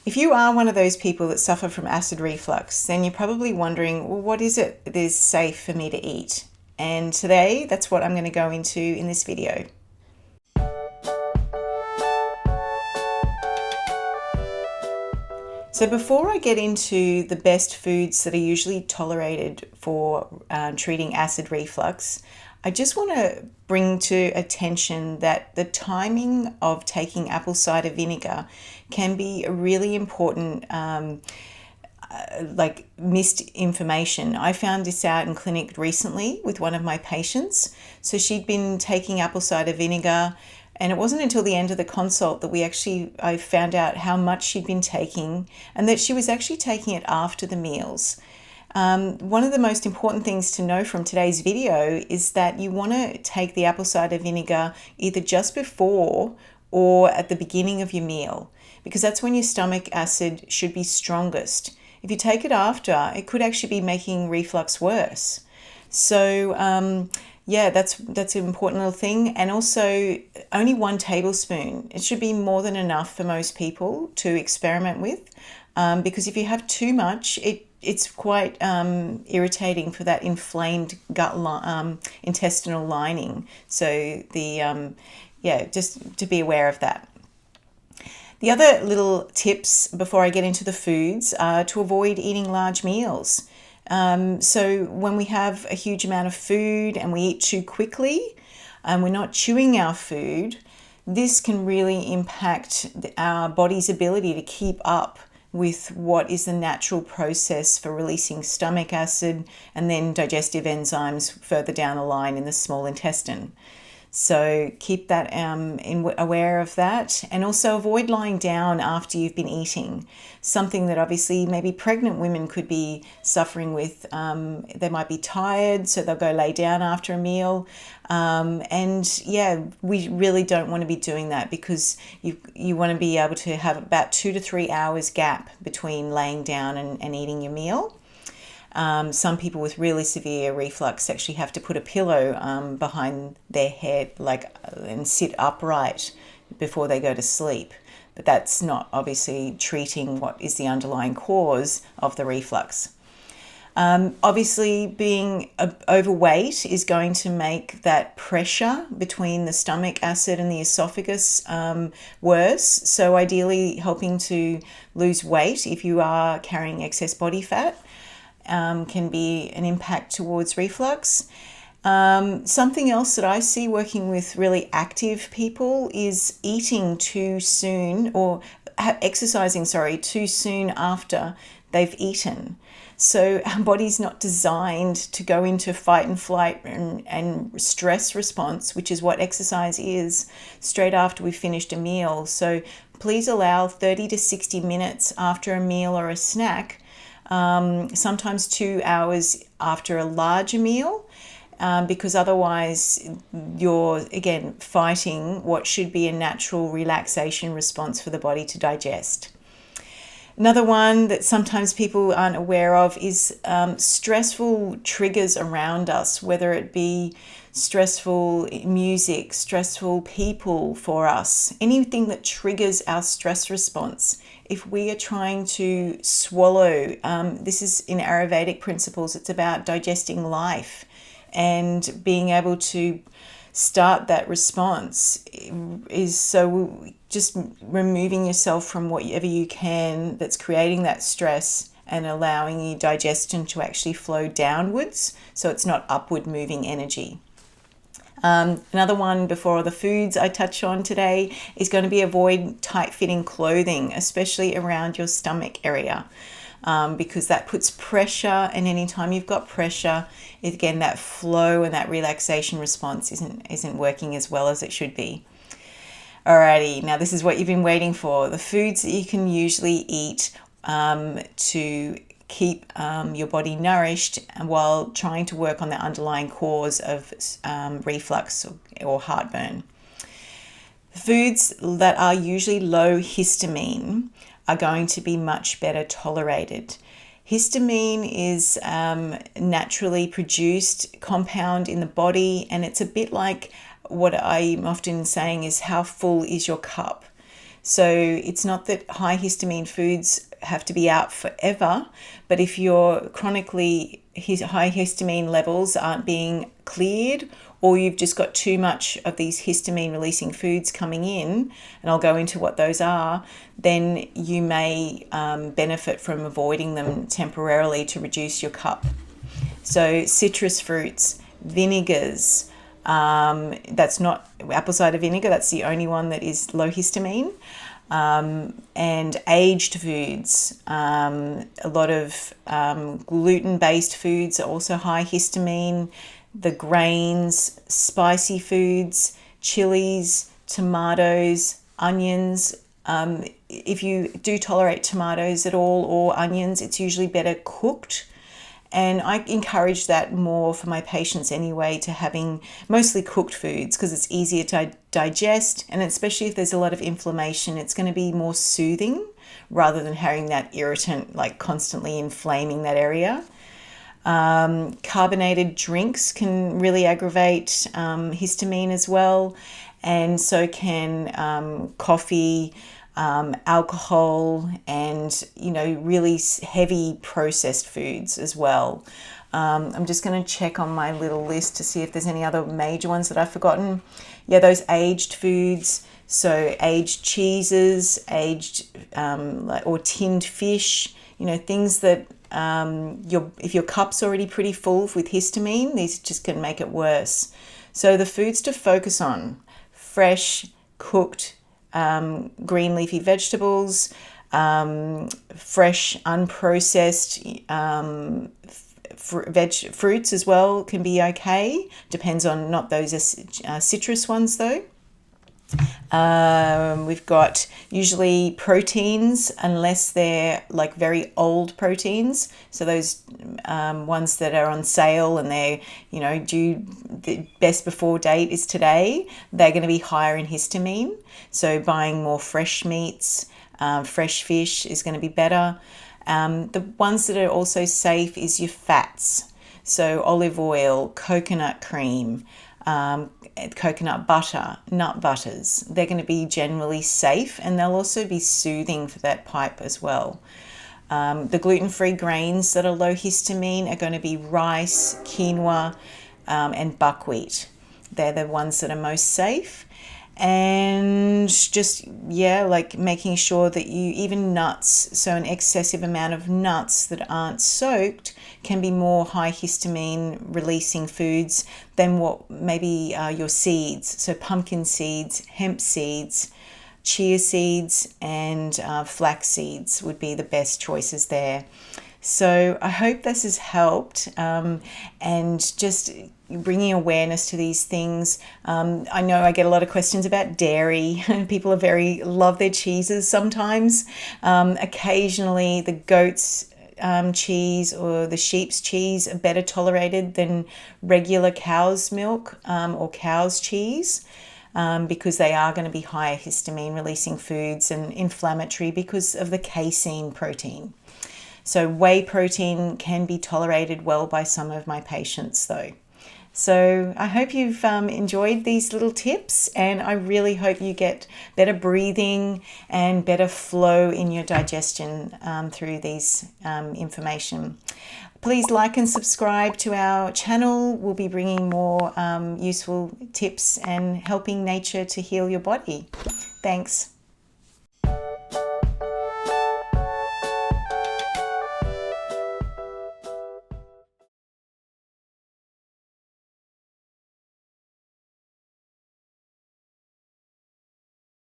If you are one of those people that suffer from acid reflux, then you're probably wondering, well, what is it that is safe for me to eat? And today, that's what I'm going to go into in this video. So before I get into the best foods that are usually tolerated for treating acid reflux, I just want to bring to attention that the timing of taking apple cider vinegar can be a really important missed information. I found this out in clinic recently with one of my patients. So she'd been taking apple cider vinegar, and it wasn't until the end of the consult that I found out how much she'd been taking and that she was actually taking it after the meals. One of the most important things to know from today's video is that you want to take the apple cider vinegar either just before or at the beginning of your meal, because that's when your stomach acid should be strongest. If you take it after, it could actually be making reflux worse. So that's an important little thing. And also only 1 tablespoon. It should be more than enough for most people to experiment with, because if you have too much, it's quite irritating for that inflamed intestinal lining. So just to be aware of that. The other little tips before I get into the foods are to avoid eating large meals. So when we have a huge amount of food and we eat too quickly and we're not chewing our food, this can really impact our body's ability to keep up with what is the natural process for releasing stomach acid and then digestive enzymes further down the line in the small intestine. So keep that aware of that, and also avoid lying down after you've been eating. Something that obviously maybe pregnant women could be suffering with. They might be tired, so they'll go lay down after a meal. We really don't want to be doing that, because you want to be able to have about 2 to 3 hours gap between laying down and eating your meal. Some people with really severe reflux actually have to put a pillow behind their head, and sit upright before they go to sleep. But that's not obviously treating what is the underlying cause of the reflux. Obviously, being overweight is going to make that pressure between the stomach acid and the esophagus worse. So ideally, helping to lose weight if you are carrying excess body fat can be an impact towards reflux. Something else that I see working with really active people is eating too soon, or exercising, too soon after they've eaten. So our body's not designed to go into fight and flight and stress response, which is what exercise is, straight after we've finished a meal. So please allow 30 to 60 minutes after a meal or a snack, sometimes 2 hours after a larger meal, because otherwise you're, again, fighting what should be a natural relaxation response for the body to digest. Another one that sometimes people aren't aware of is stressful triggers around us, whether it be stressful music, stressful people for us, anything that triggers our stress response. If we are trying to swallow, this is in Ayurvedic principles, it's about digesting life and being able to start that response is so just removing yourself from whatever you can that's creating that stress and allowing your digestion to actually flow downwards so it's not upward moving energy. Another one before the foods I touch on today is going to be avoid tight-fitting clothing, especially around your stomach area, because that puts pressure, and anytime you've got pressure, again, that flow and that relaxation response isn't working as well as it should be. Alrighty, now this is what you've been waiting for, the foods that you can usually eat to keep your body nourished while trying to work on the underlying cause of reflux or heartburn. Foods that are usually low histamine are going to be much better tolerated. Histamine is naturally produced compound in the body, and it's a bit like what I'm often saying is, how full is your cup? So it's not that high histamine foods have to be out forever, but if your chronically high histamine levels aren't being cleared, or you've just got too much of these histamine releasing foods coming in, and I'll go into what those are, then you may benefit from avoiding them temporarily to reduce your cup. So citrus fruits, vinegars, that's not apple cider vinegar, that's the only one that is low histamine. And aged foods, a lot of gluten-based foods are also high histamine. The grains, spicy foods, chilies, tomatoes, onions. If you do tolerate tomatoes at all or onions, it's usually better cooked. And I encourage that more for my patients anyway, to having mostly cooked foods because it's easier to digest, and especially if there's a lot of inflammation, it's going to be more soothing rather than having that irritant like constantly inflaming that area. Carbonated drinks can really aggravate histamine as well, and so can coffee, alcohol, and really heavy processed foods as well. I'm just going to check on my little list to see if there's any other major ones that I've forgotten. Yeah, those aged foods, so aged cheeses, aged or tinned fish, things that if your cup's already pretty full with histamine, these just can make it worse. So the foods to focus on: fresh, cooked, green leafy vegetables, fresh, unprocessed fruits as well can be okay. Depends on not those citrus ones though. We've got usually proteins, unless they're like very old proteins. So those ones that are on sale and they're, due, the best before date is today, they're going to be higher in histamine. So buying more fresh meats, fresh fish is going to be better. The ones that are also safe is your fats. So olive oil, coconut cream, coconut butter, nut butters. They're going to be generally safe, and they'll also be soothing for that pipe as well. The gluten-free grains that are low histamine are going to be rice, quinoa, and buckwheat. They're the ones that are most safe. And just, like making sure that even nuts, so an excessive amount of nuts that aren't soaked can be more high histamine releasing foods than what maybe your seeds. So pumpkin seeds, hemp seeds, chia seeds, and flax seeds would be the best choices there. So I hope this has helped, and just bringing awareness to these things. I know I get a lot of questions about dairy. People love their cheeses sometimes. Occasionally the goat's cheese or the sheep's cheese are better tolerated than regular cow's milk or cow's cheese. Because they are going to be higher histamine releasing foods and inflammatory because of the casein protein. So whey protein can be tolerated well by some of my patients though. So I hope you've enjoyed these little tips, and I really hope you get better breathing and better flow in your digestion through these information. Please like and subscribe to our channel. We'll be bringing more useful tips and helping nature to heal your body. Thanks.